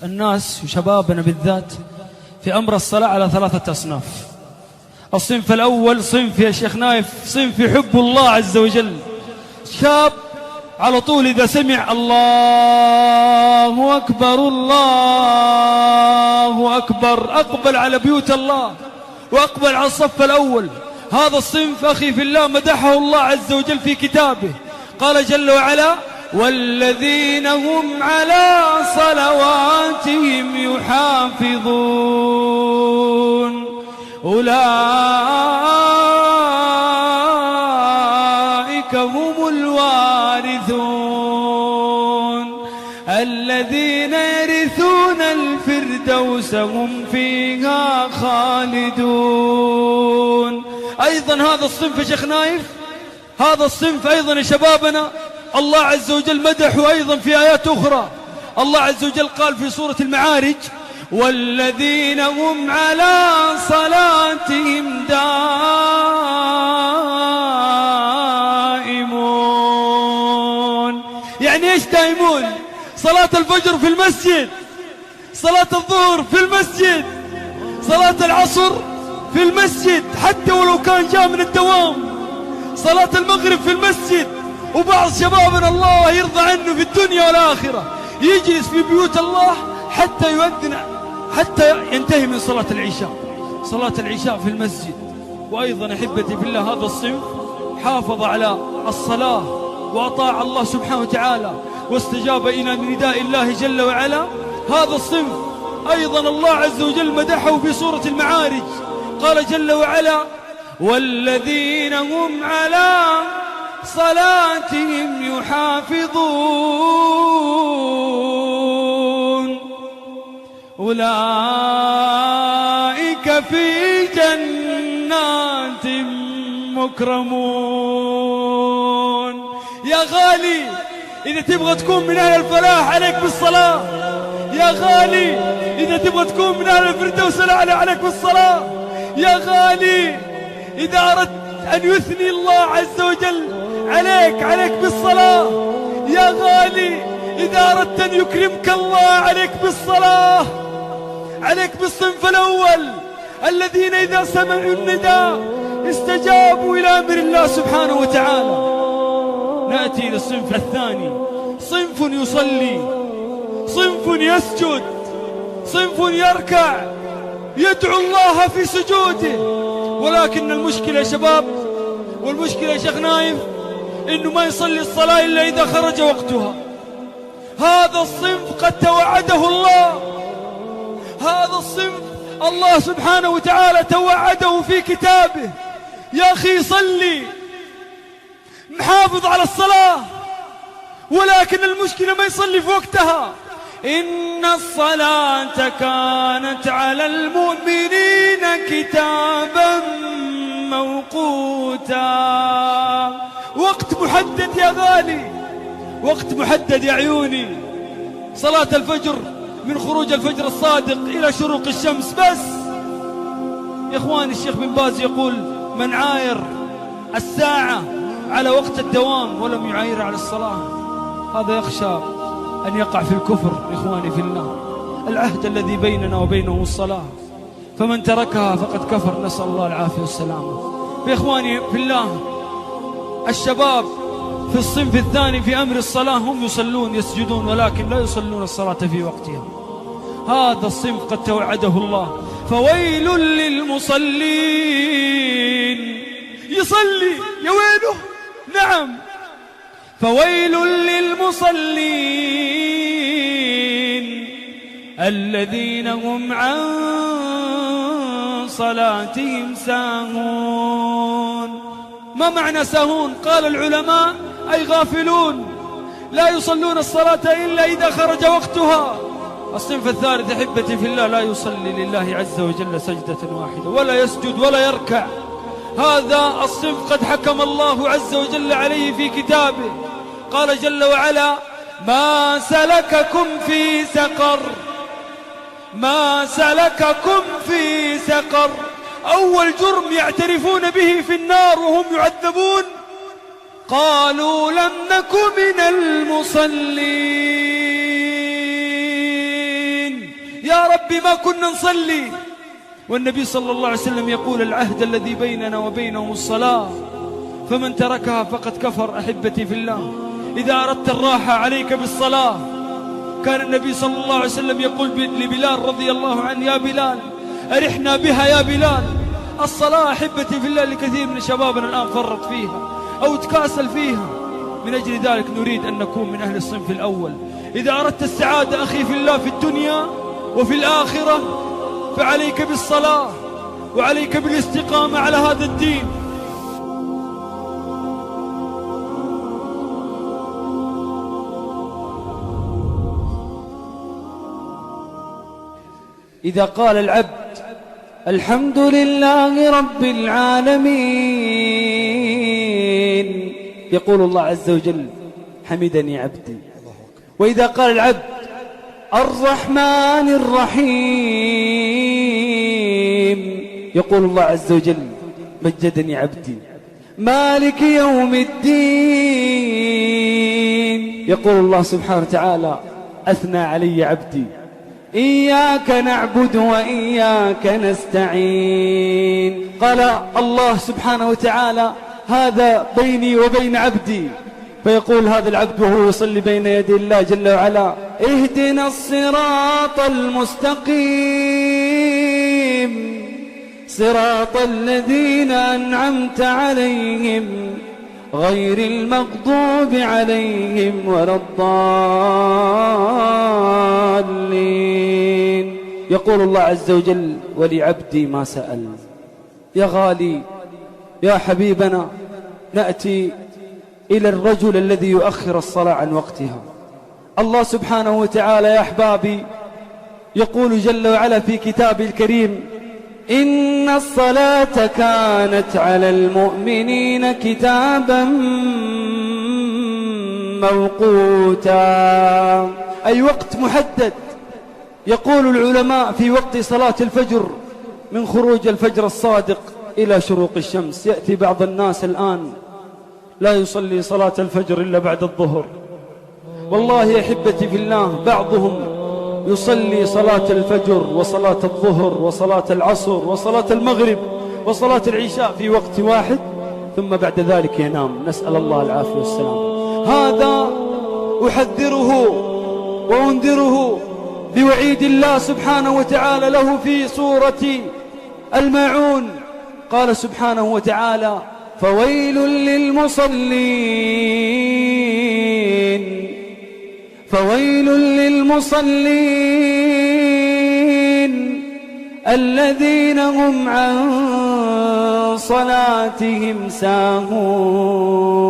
الناس وشبابنا بالذات في أمر الصلاة على 3 أصناف. الصنف الأول صنف يا شيخ نايف صنف يحب الله عز وجل، شاب على طول إذا سمع الله أكبر الله أكبر أقبل على بيوت الله وأقبل على الصف الأول. هذا الصنف أخي في الله مدحه الله عز وجل في كتابه، قال جل وعلا: والذين هم على صلواتهم يحافظون أولئك هم الوارثون الذين يرثون الفردوس هم فيها خالدون. أيضا هذا الصنف يا شيخ نايف، هذا الصنف أيضا يا شبابنا الله عز وجل مدحه أيضا في آيات أخرى. الله عز وجل قال في سورة المعارج: والذين هم على صلاتهم دائمون. يعني إيش دائمون؟ صلاة الفجر في المسجد، صلاة الظهر في المسجد، صلاة العصر في المسجد حتى ولو كان جاء من الدوام، صلاة المغرب في المسجد. وبعض شبابنا الله يرضى عنه في الدنيا والآخرة يجلس في بيوت الله حتى يؤذن، حتى ينتهي من صلاة العشاء، صلاة العشاء في المسجد. وأيضا أحبتي في الله هذا الصنف حافظ على الصلاة وأطاع الله سبحانه وتعالى واستجاب إلى نداء الله جل وعلا. هذا الصنف أيضا الله عز وجل مدحه في سورة المعارج، قال جل وعلا: والذين هم على صلاتهم يحافظون أولئك في جنات مكرمون. يا غالي إذا تبغى تكون من أهل الفلاح عليك بالصلاة، يا غالي إذا تبغى تكون من أهل الفردوس الأعلى عليك بالصلاة، يا غالي إذا أردت أن يثني الله عز وجل عليك بالصلاة، يا غالي إذا أردت أن يكرمك الله عليك بالصلاة، عليك بالصنف الأول الذين إذا سمعوا النداء استجابوا إلى أمر الله سبحانه وتعالى. نأتي إلى الصنف الثاني، صنف يصلي، صنف يسجد، صنف يركع يدعو الله في سجوده. ولكن المشكلة يا شباب والمشكلة يا شيخ نايف إنه ما يصلي الصلاة إلا إذا خرج وقتها. هذا الصنف قد توعده الله، هذا الصنف الله سبحانه وتعالى توعده في كتابه: يا أخي صلي، محافظ على الصلاة، ولكن المشكلة ما يصلي في وقتها. إن الصلاة كانت على المؤمنين كتابا موقوتا. وقت محدد يا غالي، وقت محدد يا عيوني. صلاة الفجر من خروج الفجر الصادق إلى شروق الشمس بس. يا إخواني الشيخ بن باز يقول: من عاير الساعة على وقت الدوام ولم يعاير على الصلاة هذا يخشى أن يقع في الكفر. إخواني في الله، العهد الذي بيننا وبينهم الصلاة، فمن تركها فقد كفر، نسأل الله العافية والسلامة. إخواني في الله، الشباب في الصنف الثاني في أمر الصلاة هم يصلون يسجدون ولكن لا يصلون الصلاة في وقتها. هذا الصنف قد توعده الله: فويل للمصلين. يصلي يا ويله، نعم، فويل للمصلين الذين هم عن صلاتهم ساهون. ما معنى ساهون؟ قال العلماء: أي غافلون، لا يصلون الصلاة إلا إذا خرج وقتها. الصنف الثالث أحبتي في الله لا يصلي لله عز وجل سجدة واحدة ولا يسجد ولا يركع. هذا الصنف قد حكم الله عز وجل عليه في كتابه، قال جل وعلا: ما سلككم في سقر، ما سلككم في سقر. أول جرم يعترفون به في النار وهم يعذبون قالوا لم نك من المصلين. يا رب ما كنا نصلي. والنبي صلى الله عليه وسلم يقول العهد الذي بيننا وبينهم الصلاة، فمن تركها فقد كفر. أحبتي في الله، إذا أردت الراحة عليك بالصلاة. كان النبي صلى الله عليه وسلم يقول لبلال رضي الله عنه: يا بلال أرحنا بها يا بلال. الصلاة أحبتي في الله لكثير من شبابنا الآن فرط فيها أو تكاسل فيها. من أجل ذلك نريد أن نكون من أهل الصنف الأول. إذا أردت السعادة أخي في الله في الدنيا وفي الآخرة فعليك بالصلاة وعليك بالاستقامة على هذا الدين. إذا قال العبد الحمد لله رب العالمين يقول الله عز وجل: حمدني عبدي. وإذا قال العبد الرحمن الرحيم يقول الله عز وجل: مجدني عبدي. مالك يوم الدين يقول الله سبحانه وتعالى: أثنى علي عبدي. إياك نعبد وإياك نستعين. قال الله سبحانه وتعالى: هذا بيني وبين عبدي. فيقول هذا العبد وهو يصلي بين يدي الله جل وعلا: اهدنا الصراط المستقيم صراط الذين أنعمت عليهم غير المغضوب عليهم ولا الضالين. يقول الله عز وجل: ولعبدي ما سأل. يا غالي يا حبيبنا، نأتي إلى الرجل الذي يؤخر الصلاة عن وقتها. الله سبحانه وتعالى يا أحبابي يقول جل وعلا في كتابه الكريم: إن الصلاة كانت على المؤمنين كتابا موقوتا، أي وقت محدد. يقول العلماء في وقت صلاة الفجر من خروج الفجر الصادق إلى شروق الشمس. يأتي بعض الناس الآن لا يصلي صلاة الفجر إلا بعد الظهر. والله يا أحبتي في الله، بعضهم يصلي صلاة الفجر وصلاة الظهر وصلاة العصر وصلاة المغرب وصلاة العشاء في وقت واحد، ثم بعد ذلك ينام، نسأل الله العافية والسلام. هذا أحذره وأنذره بوعيد الله سبحانه وتعالى له في سورة الماعون. قال سبحانه وتعالى: فويل للمصلين فويل للمصلين الذين هم عن صلاتهم ساهون.